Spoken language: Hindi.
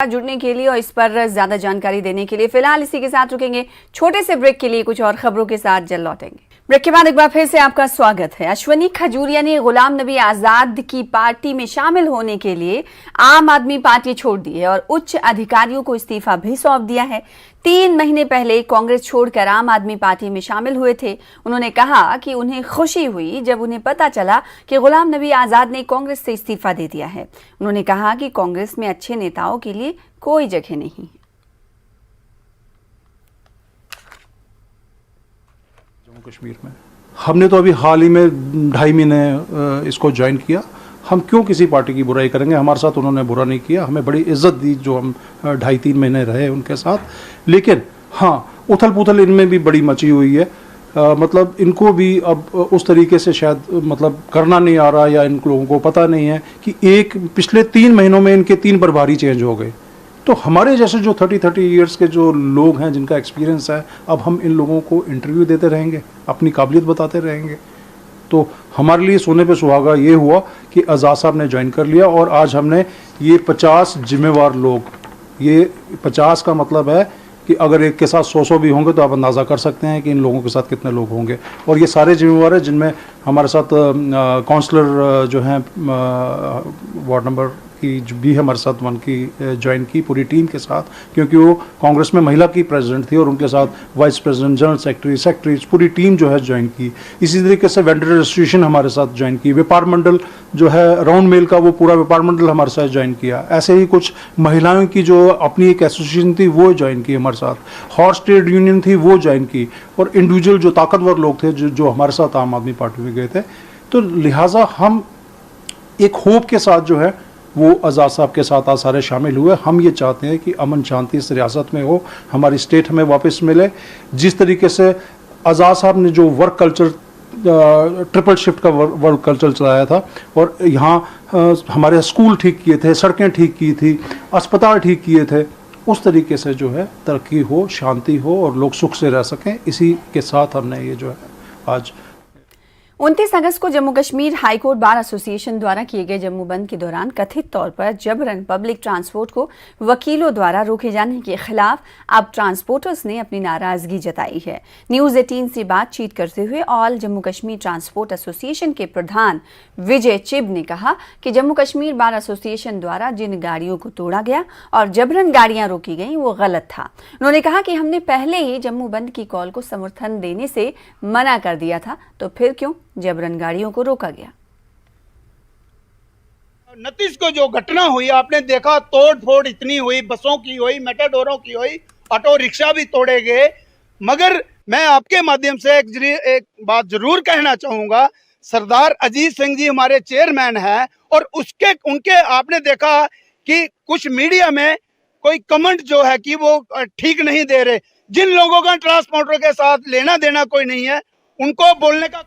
जुड़ने के लिए और इस पर ज्यादा जानकारी देने के लिए फिलहाल इसी के साथ रुकेंगे छोटे से ब्रेक के लिए। कुछ और खबरों के साथ जल्द लौटेंगे। ब्रेक के बाद एक बार फिर से आपका स्वागत है। अश्वनी खजूरिया ने गुलाम नबी आजाद की पार्टी में शामिल होने के लिए आम आदमी पार्टी छोड़ दी है और उच्च अधिकारियों को इस्तीफा भी सौंप दिया है। 3 महीने पहले कांग्रेस छोड़कर आम आदमी पार्टी में शामिल हुए थे। उन्होंने कहा कि उन्हें खुशी हुई जब उन्हें पता चला कि गुलाम नबी आजाद ने कांग्रेस से इस्तीफा दे दिया है। उन्होंने कहा कि कांग्रेस में अच्छे नेताओं के लिए कोई जगह नहीं है। जम्मू कश्मीर में हमने तो अभी हाल ही में 2.5 महीने इसको ज्वाइन किया। हम क्यों किसी पार्टी की बुराई करेंगे? हमारे साथ उन्होंने बुरा नहीं किया, हमें बड़ी इज्जत दी जो हम 2.5-3 महीने रहे उनके साथ। लेकिन हाँ, उथल पुथल इनमें भी बड़ी मची हुई है। मतलब इनको भी अब उस तरीके से शायद मतलब करना नहीं आ रहा, या इन लोगों को पता नहीं है कि पिछले 3 महीनों में इनके 3 प्रभारी चेंज हो गए। तो हमारे जैसे जो 30 ईयर्स के जो लोग हैं, जिनका एक्सपीरियंस है, अब हम इन लोगों को इंटरव्यू देते रहेंगे, अपनी काबिलियत बताते रहेंगे। तो हमारे लिए सोने पे सुहागा ये हुआ कि आज़ाद साहब ने ज्वाइन कर लिया और आज हमने ये 50 जिम्मेवार लोग, ये 50 का मतलब है कि अगर एक के साथ 100 भी होंगे तो आप अंदाज़ा कर सकते हैं कि इन लोगों के साथ कितने लोग होंगे। और ये सारे जिम्मेवार हैं, जिनमें हमारे साथ काउंसलर जो हैं वार्ड नंबर की भी हमारे साथ 1 की ज्वाइन की पूरी टीम के साथ, क्योंकि वो कांग्रेस में महिला की प्रेसिडेंट थी और उनके साथ वाइस प्रेसिडेंट, जनरल सेक्रेटरी पूरी टीम जो है ज्वाइन की। इसी तरीके से वेंडर एसोसिएशन हमारे साथ ज्वाइन की। व्यापार मंडल जो है राउंड मेल का, वो पूरा व्यापार मंडल हमारे साथ ज्वाइन किया। ऐसे ही कुछ महिलाओं की जो अपनी एक एसोसिएशन थी वो ज्वाइन की हमारे साथ। हॉर्स ट्रेड यूनियन थी वो ज्वाइन की। और इंडिविजुअल जो ताकतवर लोग थे जो हमारे साथ आम आदमी पार्टी में गए थे। तो लिहाजा हम एक होप के साथ जो है वो आज़ाद साहब के साथ आज सारे शामिल हुए। हम ये चाहते हैं कि अमन शांति इस रियासत में हो, हमारी स्टेट हमें वापस मिले। जिस तरीके से आज़ाद साहब ने जो वर्क कल्चर, ट्रिपल शिफ्ट का वर्क कल्चर चलाया था, और यहाँ हमारे स्कूल ठीक किए थे, सड़कें ठीक की थी, अस्पताल ठीक किए थे, उस तरीके से जो है तरक्की हो, शांति हो और लोग सुख से रह सकें, इसी के साथ हमने ये जो है आज 29 अगस्त को Jammu Kashmir high court bar association द्वारा किए गए जम्मू बंद के दौरान कथित तौर पर जबरन पब्लिक ट्रांसपोर्ट को वकीलों द्वारा रोके जाने के खिलाफ अब ट्रांसपोर्टर्स ने अपनी नाराजगी जताई है। न्यूज़ 18 से बातचीत करते हुए all Jammu Kashmir transport association के प्रधान विजय चिब ने कहा कि जम्मू कश्मीर बार एसोसिएशन द्वारा जिन गाड़ियों को तोड़ा गया और जबरन गाड़ियां रोकी गई वो गलत था। उन्होंने कहा कि हमने पहले ही जम्मू बंद की कॉल को समर्थन देने से मना कर दिया था, तो फिर क्यों जबरन गाड़ियों को रोका गया। 29 को जो घटना हुई आपने देखा, तोड़ फोड़ इतनी हुई, बसों की हुई, मेटाडोरों की हुई, ऑटो रिक्शा भी तोड़े गए। मगर मैं आपके माध्यम से एक बात जरूर कहना चाहूंगा, सरदार अजीत सिंह जी हमारे चेयरमैन हैं और उनके आपने देखा कि कुछ मीडिया में कोई कमेंट जो है कि वो ठीक नहीं दे रहे। जिन लोगों का ट्रांसपोर्टर के साथ लेना देना कोई नहीं है, उनको बोलने का